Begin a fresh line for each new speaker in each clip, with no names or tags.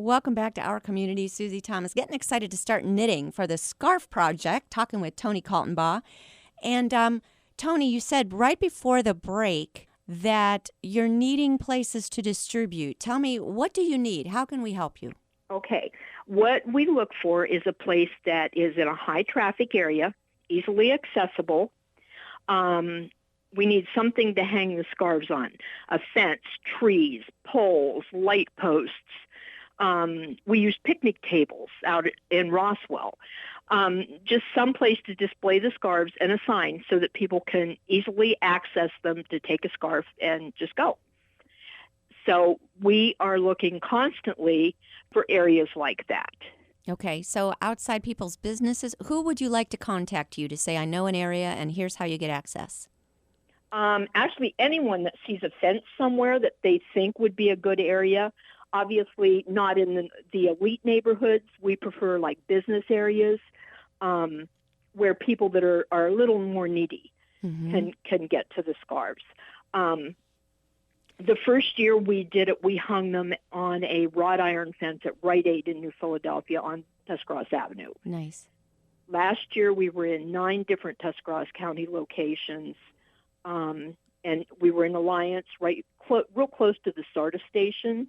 Welcome back to Our Community. Susie Thomas, getting excited to start knitting for the Scarf Project, talking with Tony Kaltenbaugh. And Tony, you said right before the break that you're needing places to distribute. Tell me, what do you need? How can we help you?
Okay. What we look for is a place that is in a high traffic area, easily accessible. We need something to hang the scarves on. A fence, trees, poles, light posts. We use picnic tables out in Roswell. Just some place to display the scarves and a sign so that people can easily access them to take a scarf and just go. So we are looking constantly for areas like that.
Okay, so outside people's businesses, who would you like to contact you to say, I know an area and here's how you get access?
Actually, anyone that sees a fence somewhere that they think would be a good area. Obviously, not in the elite neighborhoods. We prefer like business areas where people that are a little more needy can get to the scarves. The first year we did it, we hung them on a wrought iron fence at Rite Aid in New Philadelphia on Tuscarawas Avenue.
Nice.
Last year we were in 9 different Tuscarawas County locations, and we were in Alliance, real close to the SARTA station,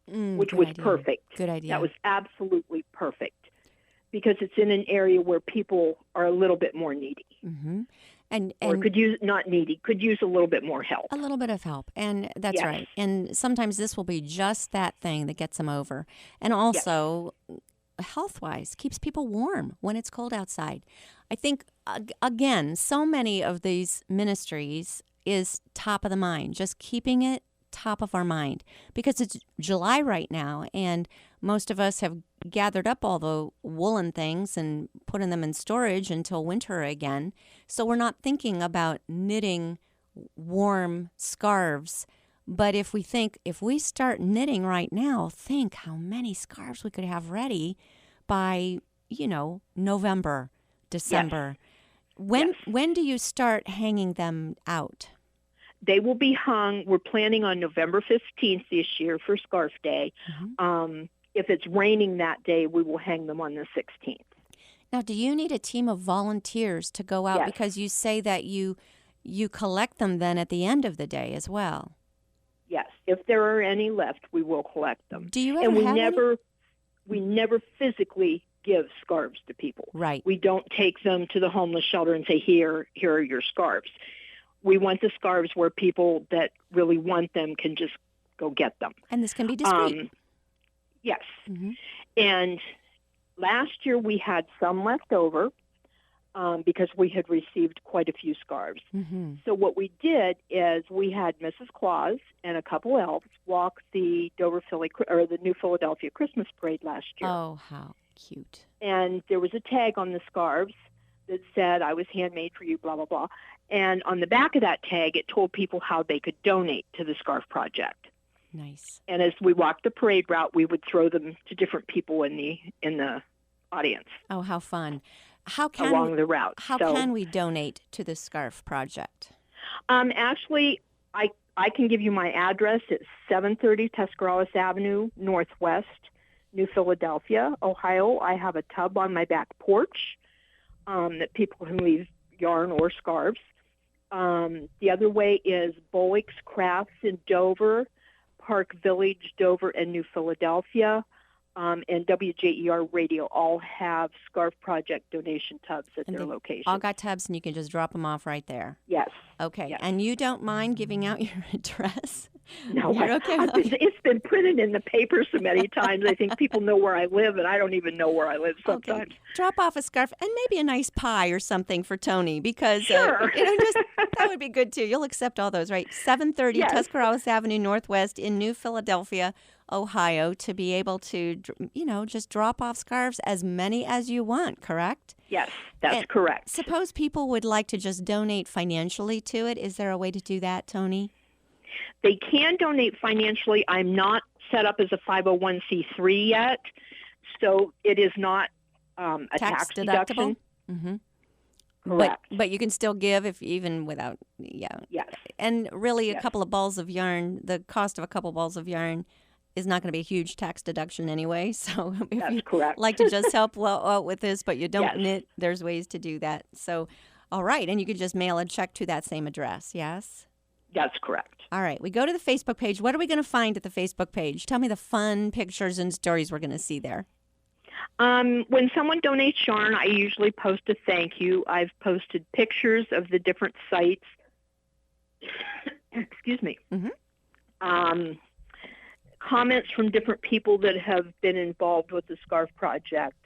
which was perfect.
Good idea.
That was absolutely perfect because it's in an area where people are a little bit more needy.
Mm-hmm.
Or could use, not needy, could use a little bit more help.
A little bit of help, and that's right. And sometimes this will be just that thing that gets them over. And also, health-wise, keeps people warm when it's cold outside. I think, again, so many of these ministries is top of the mind, just keeping it top of our mind. Because it's July right now, and most of us have gathered up all the woolen things and putting them in storage until winter again. So we're not thinking about knitting warm scarves. But if we start knitting right now, think how many scarves we could have ready by, November, December.
Yes.
When do you start hanging them out?
They will be hung. We're planning on November 15th this year for Scarf Day. Mm-hmm. If it's raining that day, we will hang them on the 16th.
Now, do you need a team of volunteers to go out?
Yes.
Because you say that you collect them then at the end of the day as well.
Yes. If there are any left, we will collect them.
Do you ever
we never physically give scarves to people.
Right.
We don't take them to the homeless shelter and say, here are your scarves. We want the scarves where people that really want them can just go get them.
And this can be discreet.
Yes.
Mm-hmm.
And last year we had some left over because we had received quite a few scarves.
Mm-hmm.
So what we did is we had Mrs. Claus and a couple elves walk the the New Philadelphia Christmas Parade last year.
Oh, how cute.
And there was a tag on the scarves that said, I was handmade for you, blah, blah, blah. And on the back of that tag, it told people how they could donate to the Scarf Project.
Nice.
And as we walked the parade route, we would throw them to different people in the audience.
Oh, how fun!
Along the route.
How can we donate to the Scarf Project?
Actually, I can give you my address. It's 730 Tuscarawas Avenue, Northwest, New Philadelphia, Ohio. I have a tub on my back porch that people can leave yarn or scarves. The other way is Bullock's Crafts in Dover, Park Village, Dover, and New Philadelphia, and WJER Radio all have Scarf Project donation tubs at their location.
All got tubs, and you can just drop them off right there.
Yes.
Okay.
Yes.
And you don't mind giving out your address?
No,
You're okay.
It's been printed in the paper so many times. I think people know where I live, and I don't even know where I live sometimes.
Okay. Drop off a scarf and maybe a nice pie or something for Tony, because
sure.
That would be good too. You'll accept all those, right? 730 Tuscarawas Avenue Northwest in New Philadelphia, Ohio, to be able to, just drop off scarves, as many as you want, correct?
Yes, that's correct.
Suppose people would like to just donate financially to it. Is there a way to do that, Tony?
They can donate financially. I'm not set up as a 501c3 yet, so it is not a tax deduction.
Mm-hmm.
Correct.
But you can still give even without,
Yes.
And really a couple of balls of yarn, the cost of a couple balls of yarn is not going to be a huge tax deduction anyway. So if
That's
you
correct.
like to just help well out with this, but you don't
Yes.
knit, there's ways to do that. So, all right. And you could just mail a check to that same address. Yes?
That's correct.
All right. We go to the Facebook page. What are we going to find at the Facebook page? Tell me the fun pictures and stories we're going to see there.
When someone donates yarn, I usually post a thank you. I've posted pictures of the different sites. Excuse me.
Mm-hmm.
Comments from different people that have been involved with the Scarf Project.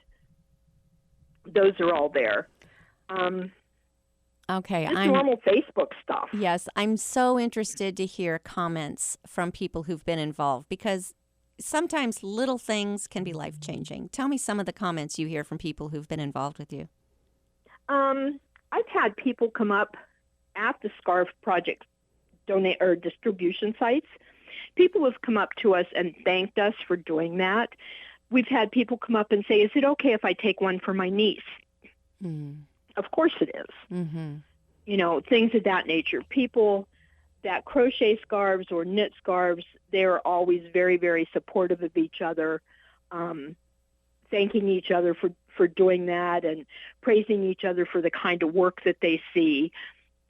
Those are all there.
Okay.
Just normal Facebook stuff.
Yes. I'm so interested to hear comments from people who've been involved because sometimes little things can be life-changing. Tell me some of the comments you hear from people who've been involved with you.
I've had people come up at the Scarf Project donate or distribution sites. People have come up to us and thanked us for doing that. We've had people come up and say, "Is it okay if I take one for my niece?" Of course it is.
Mm-hmm.
You know, things of that nature. People that crochet scarves or knit scarves, they're always very, very supportive of each other, thanking each other for doing that and praising each other for the kind of work that they see.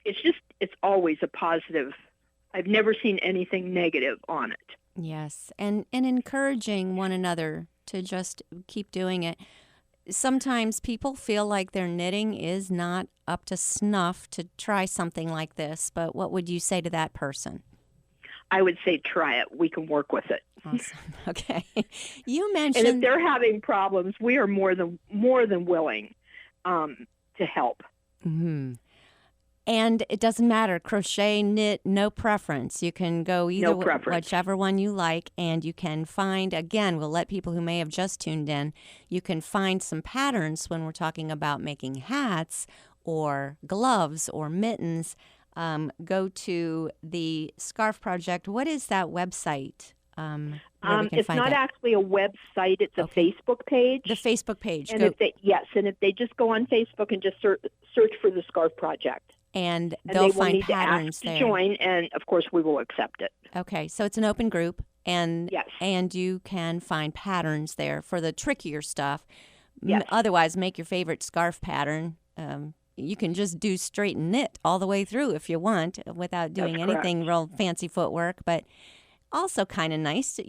It's always a positive. I've never seen anything negative on it.
Yes, and encouraging one another to just keep doing it. Sometimes people feel like their knitting is not up to snuff to try something like this, but what would you say to that person?
I would say try it. We can work with it.
Awesome. Okay. You mentioned...
And if they're having problems, we are more than willing to help.
Mm-hmm. And it doesn't matter. Crochet, knit, no preference. You can go either whichever one you like, and you can find, again, we'll let people who may have just tuned in, you can find some patterns when we're talking about making hats or gloves or mittens. Go to the Scarf Project. What is that website?
It's not actually a website. It's a Facebook page.
The Facebook page.
And if they just go on Facebook and just search for the Scarf Project.
And they'll find patterns there.
To join, and of course we will accept it.
Okay, so it's an open group, and
yes.
And you can find patterns there for the trickier stuff.
Yes.
Otherwise, make your favorite scarf pattern. You can just do straight knit all the way through if you want, without doing anything real fancy footwork. But also kind of nice,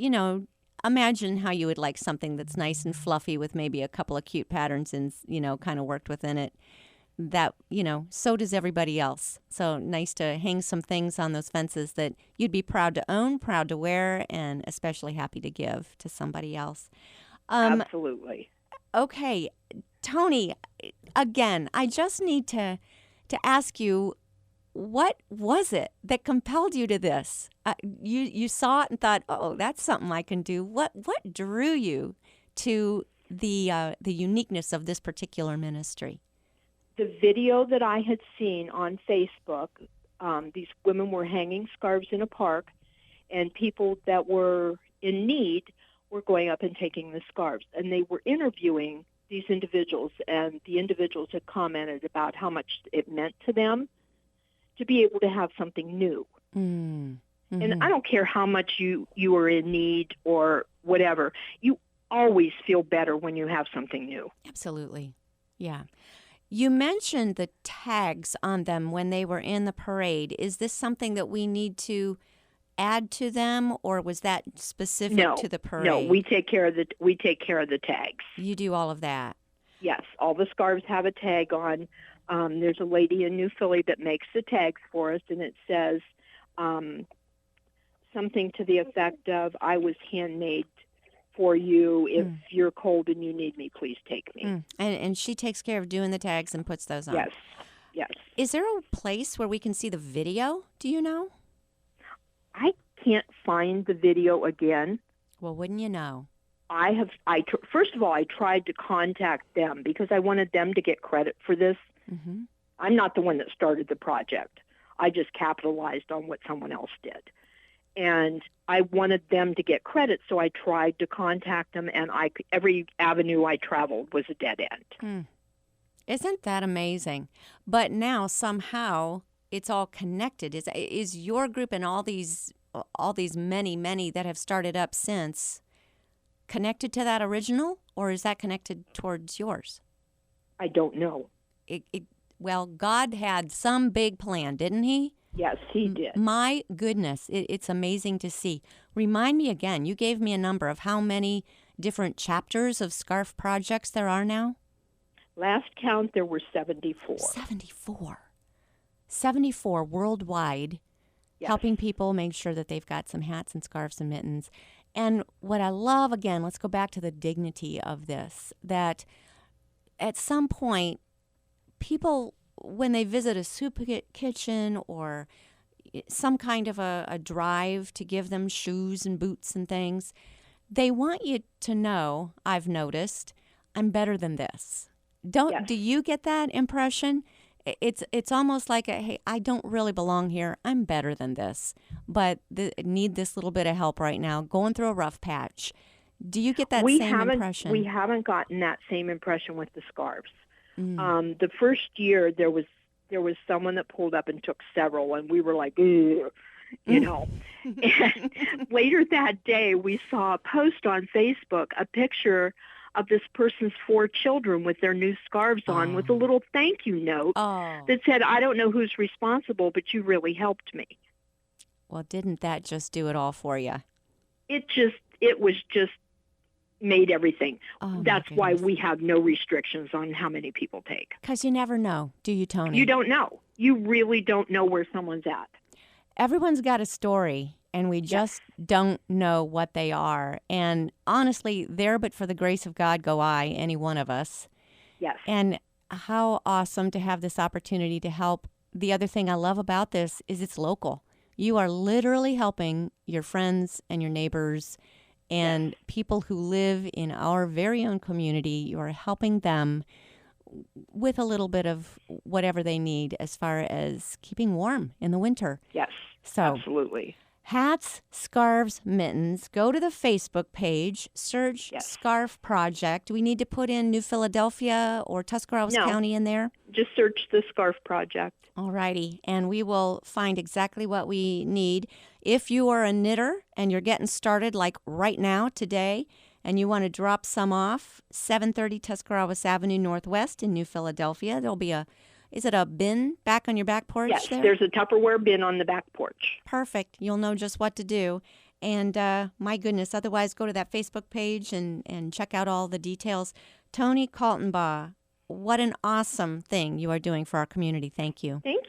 imagine how you would like something that's nice and fluffy with maybe a couple of cute patterns and kind of worked within it. That, so does everybody else. So nice to hang some things on those fences that you'd be proud to own, proud to wear, and especially happy to give to somebody else.
Absolutely.
Okay, Toni, again, I just need to ask you, what was it that compelled you to this? You saw it and thought, oh, that's something I can do. What drew you to the uniqueness of this particular ministry?
The video that I had seen on Facebook, these women were hanging scarves in a park, and people that were in need were going up and taking the scarves. And they were interviewing these individuals, and the individuals had commented about how much it meant to them to be able to have something new. Mm-hmm. And I don't care how much you are in need or whatever. You always feel better when you have something new.
Absolutely. Yeah. You mentioned the tags on them when they were in the parade. Is this something that we need to add to them, or was that specific to the parade?
No, we take care of the tags.
You do all of that.
Yes, all the scarves have a tag on. There's a lady in New Philly that makes the tags for us, and it says something to the effect of, "I was handmade for you. If you're cold and you need me, please take me."
And she takes care of doing the tags and puts those on.
Yes.
Is there a place where we can see the video? Do you know?
I can't find the video again.
Well, wouldn't you know?
First of all, I tried to contact them because I wanted them to get credit for this. Mm-hmm. I'm not the one that started the project. I just capitalized on what someone else did. And I wanted them to get credit, so I tried to contact them, and every avenue I traveled was a dead end.
Isn't that amazing? But now somehow it's all connected. Is your group and all these all these many that have started up since connected to that original, or is that connected towards yours?
I don't know.
Well, God had some big plan, didn't he?
Yes, he did.
My goodness, it's amazing to see. Remind me again, you gave me a number of how many different chapters of Scarf Projects there are now?
Last count, there were 74.
74. 74 worldwide,
Yes.
helping people make sure that they've got some hats and scarves and mittens. And what I love, again, let's go back to the dignity of this, that at some point, people, when they visit a soup kitchen or some kind of a drive to give them shoes and boots and things, they want you to know, I've noticed, I'm better than this.
Yes.
Do you get that impression? It's almost like hey, I don't really belong here. I'm better than this, but need this little bit of help right now, going through a rough patch. Do you get that same impression?
We haven't gotten that same impression with the scarves. The first year, there was someone that pulled up and took several, and we were like, ugh, you know. And later that day, we saw a post on Facebook, a picture of this person's 4 children with their new scarves on with a little thank you note that said, I don't know who's responsible, but you really helped me.
Well, didn't that just do it all for you?
It was just made everything.
Oh,
that's why we have no restrictions on how many people take.
Because you never know, do you, Tony?
You don't know. You really don't know where someone's at.
Everyone's got a story, and we just don't know what they are. And honestly, there but for the grace of God go I, any one of us.
Yes.
And how awesome to have this opportunity to help. The other thing I love about this is it's local. You are literally helping your friends and your neighbors and people who live in our very own community. You are helping them with a little bit of whatever they need as far as keeping warm in the winter.
Yes,
so
absolutely.
Hats, scarves, mittens. Go to the Facebook page, search Scarf Project. Do we need to put in New Philadelphia or Tuscarawas County in there?
Just search the Scarf Project.
All righty, and we will find exactly what we need. If you are a knitter and you're getting started like right now, today, and you want to drop some off, 730 Tuscarawas Avenue Northwest in New Philadelphia, there'll be is it a bin back on your back porch there?
Yes, there's a Tupperware bin on the back porch.
Perfect. You'll know just what to do. And my goodness, otherwise go to that Facebook page and check out all the details. Tony Kaltenbaugh, what an awesome thing you are doing for our community. Thank you.
Thank